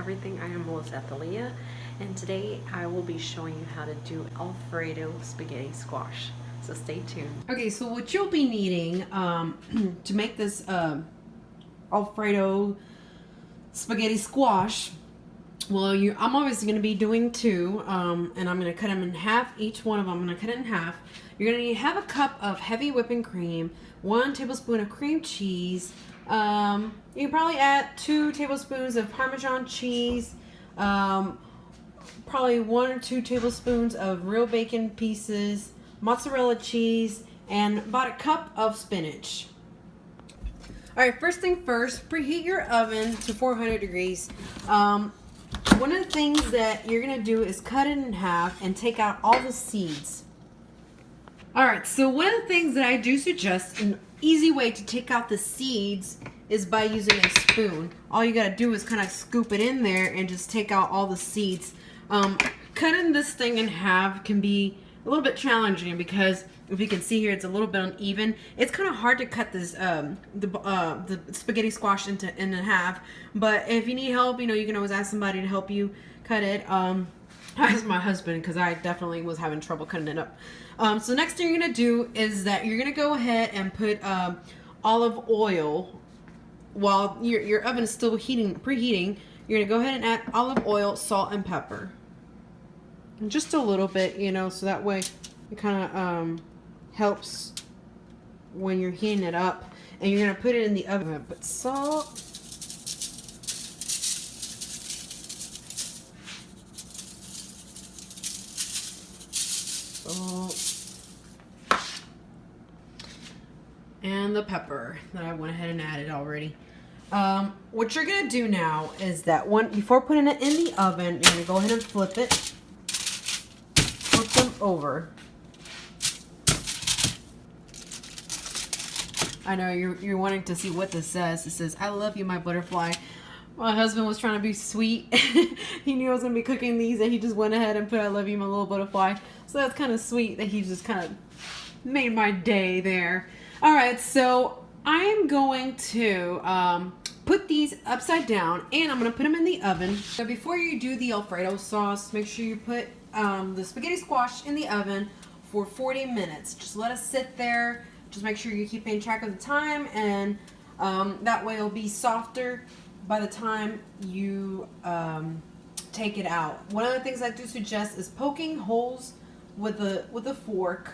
everything. I am Athalia, and today I will be showing you how to do Alfredo spaghetti squash. So stay tuned. Okay, so what you'll be needing to make this Alfredo spaghetti squash, well, I'm obviously going to be doing two, and I'm going to cut them in half. Each one of them, I'm going to cut it in half. You're going to need half a cup of heavy whipping cream, 1 tablespoon of cream cheese. You can probably add 2 tablespoons of Parmesan cheese, probably 1 or 2 tablespoons of real bacon pieces, mozzarella cheese, and about a cup of spinach. Alright, first thing first, preheat your oven to 400 degrees. One of the things that you're going to do is cut it in half and take out all the seeds. Alright, so one of the things that I do suggest, an easy way to take out the seeds, is by using a spoon. All you got to do is kind of scoop it in there and just take out all the seeds. Cutting this thing in half can be a little bit challenging because if you can see here, it's a little bit uneven. It's kind of hard to cut this the spaghetti squash into half. But if you need help, you can always ask somebody to help you cut it. I asked my husband because I definitely was having trouble cutting it up. So next thing you're gonna do is that you're gonna go ahead and put olive oil while your oven is still preheating. You're gonna go ahead and add olive oil, salt, and pepper. And just a little bit, so that way it kind of helps when you're heating it up. And you're going to put it in the oven. Put salt. Salt. And the pepper that I went ahead and added already. What you're going to do now is that before putting it in the oven, you're going to go ahead and flip it. Flip them over. I know you're wanting to see what this says. It says, "I love you, my butterfly." My husband was trying to be sweet. He knew I was going to be cooking these, and he just went ahead and put, "I love you, my little butterfly." So that's kind of sweet that he just kind of made my day there. All right, so I'm going to put these upside down, and I'm going to put them in the oven. So before you do the Alfredo sauce, make sure you put the spaghetti squash in the oven for 40 minutes. Just let it sit there. Just make sure you're keeping track of the time, and that way it'll be softer by the time you take it out. One of the things I do suggest is poking holes with a fork,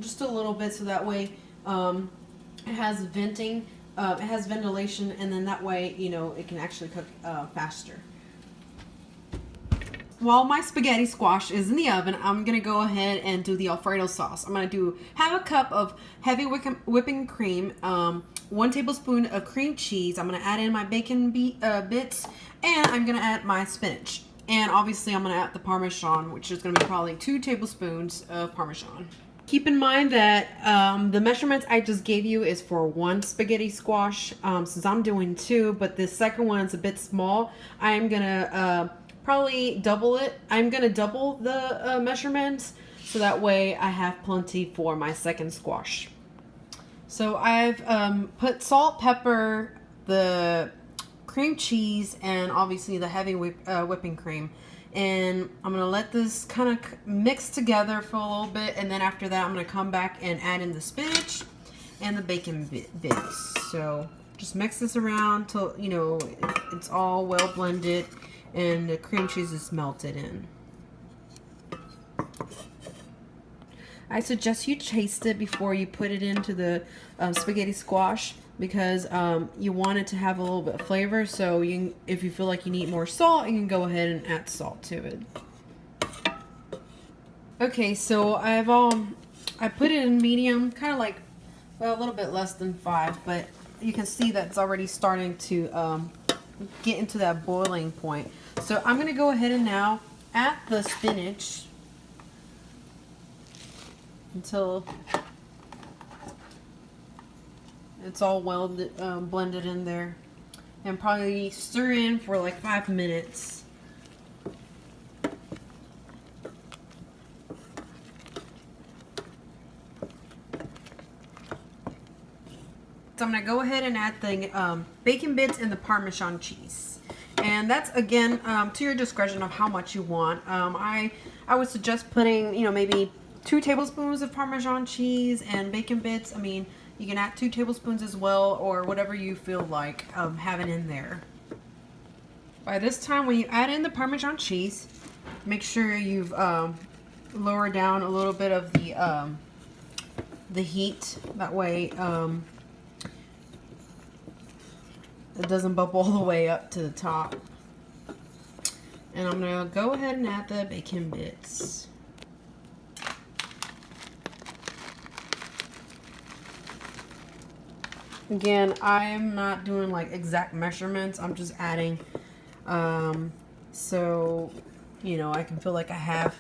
just a little bit, so that way it has venting, it has ventilation, and then that way it can actually cook faster. While my spaghetti squash is in the oven, I'm going to go ahead and do the Alfredo sauce. I'm going to do half a cup of heavy whipping cream, 1 tablespoon of cream cheese. I'm going to add in my bacon bits, and I'm going to add my spinach. And obviously I'm going to add the Parmesan, which is going to be probably 2 tablespoons of Parmesan. Keep in mind that the measurements I just gave you is for 1 spaghetti squash, since I'm doing 2, but the second one's a bit small. I'm going to probably double it. I'm going to double the measurements so that way I have plenty for my second squash. So I've put salt, pepper, the cream cheese, and obviously the heavy whipping cream. And I'm going to let this kind of mix together for a little bit, and then after that I'm going to come back and add in the spinach and the bacon bits. So just mix this around till it's all well blended and the cream cheese is melted in. I suggest you taste it before you put it into the spaghetti squash, because you want it to have a little bit of flavor. So if you feel like you need more salt, you can go ahead and add salt to it. Okay, so I put it in medium, kind of like, well, a little bit less than 5, but you can see that it's already starting to get into that boiling point. So I'm going to go ahead and now add the spinach until it's all well blended in there, and probably stir in for like 5 minutes. So I'm going to go ahead and add the bacon bits and the Parmesan cheese. And that's, again, to your discretion of how much you want. I would suggest putting, you know, maybe 2 tablespoons of Parmesan cheese and bacon bits. I mean, you can add 2 tablespoons as well, or whatever you feel like having in there. By this time, when you add in the Parmesan cheese, make sure you've lowered down a little bit of the heat. That way it doesn't bubble all the way up to the top. And I'm going to go ahead and add the bacon bits. Again, I'm not doing like exact measurements. I'm just adding so, you know, I can feel like I have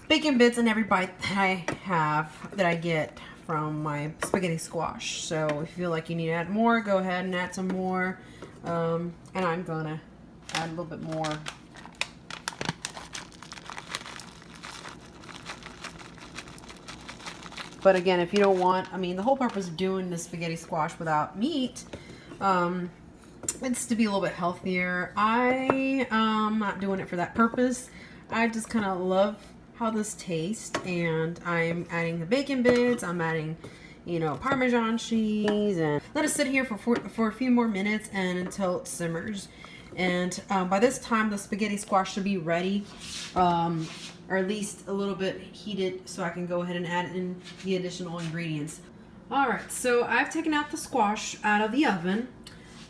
bacon bits in every bite that I get from my spaghetti squash. So if you feel like you need to add more, go ahead and add some more. And I'm gonna add a little bit more. But again, if you don't want, I mean, the whole purpose of doing the spaghetti squash without meat, it's to be a little bit healthier. I am not doing it for that purpose. I just kind of love how this tastes, and I'm adding the bacon bits. I'm adding, you know, Parmesan cheese, and let it sit here for a few more minutes and until it simmers. And by this time, the spaghetti squash should be ready, or at least a little bit heated, so I can go ahead and add in the additional ingredients. All right, so I've taken out the squash out of the oven.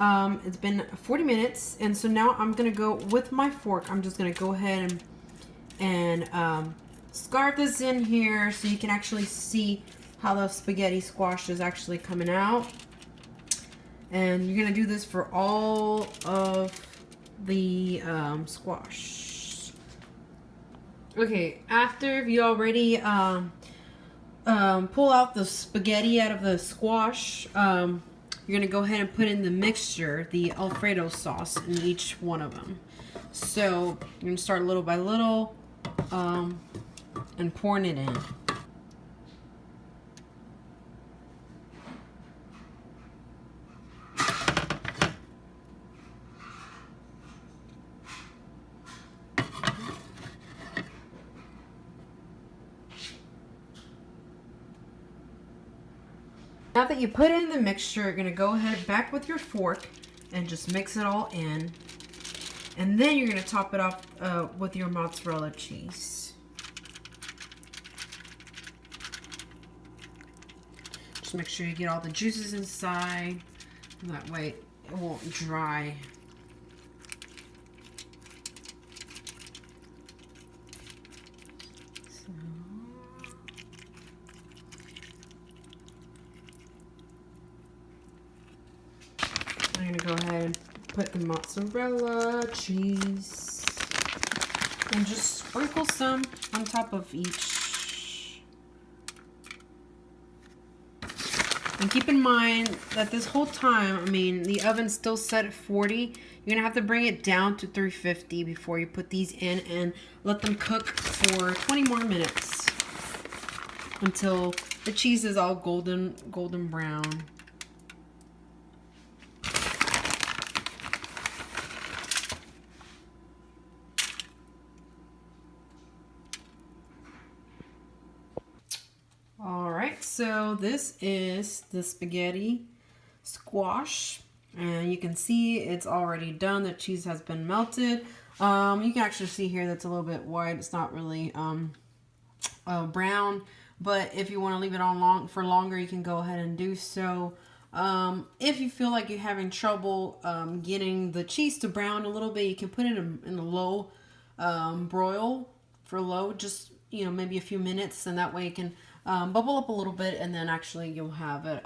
It's been 40 minutes, and so now I'm gonna go with my fork. I'm just gonna go ahead and scarf this in here so you can actually see how the spaghetti squash is actually coming out. And you're gonna do this for all of the squash. Okay, after you already pull out the spaghetti out of the squash, you're gonna go ahead and put in the mixture, the Alfredo sauce, in each one of them. So you're gonna start little by little and pouring it in. Now that you put in the mixture, you're gonna go ahead back with your fork and just mix it all in. And then you're gonna top it off with your mozzarella cheese. Just make sure you get all the juices inside. That way it won't dry. I'm gonna go ahead and put the mozzarella cheese and just sprinkle some on top of each. And keep in mind that this whole time, I mean, the oven's still set at 40. You're gonna have to bring it down to 350 before you put these in, and let them cook for 20 more minutes until the cheese is all golden brown. Alright, so this is the spaghetti squash, and you can see it's already done. The cheese has been melted. You can actually see here that's a little bit white. It's not really brown, but if you want to leave it on for longer, you can go ahead and do so. If you feel like you're having trouble getting the cheese to brown a little bit, you can put it in a low broil for low, just, you know, maybe a few minutes, and that way it can bubble up a little bit, and then actually you'll have it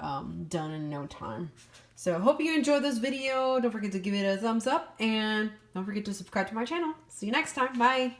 done in no time. So I hope you enjoyed this video. Don't forget to give it a thumbs up, and don't forget to subscribe to my channel. See you next time. Bye.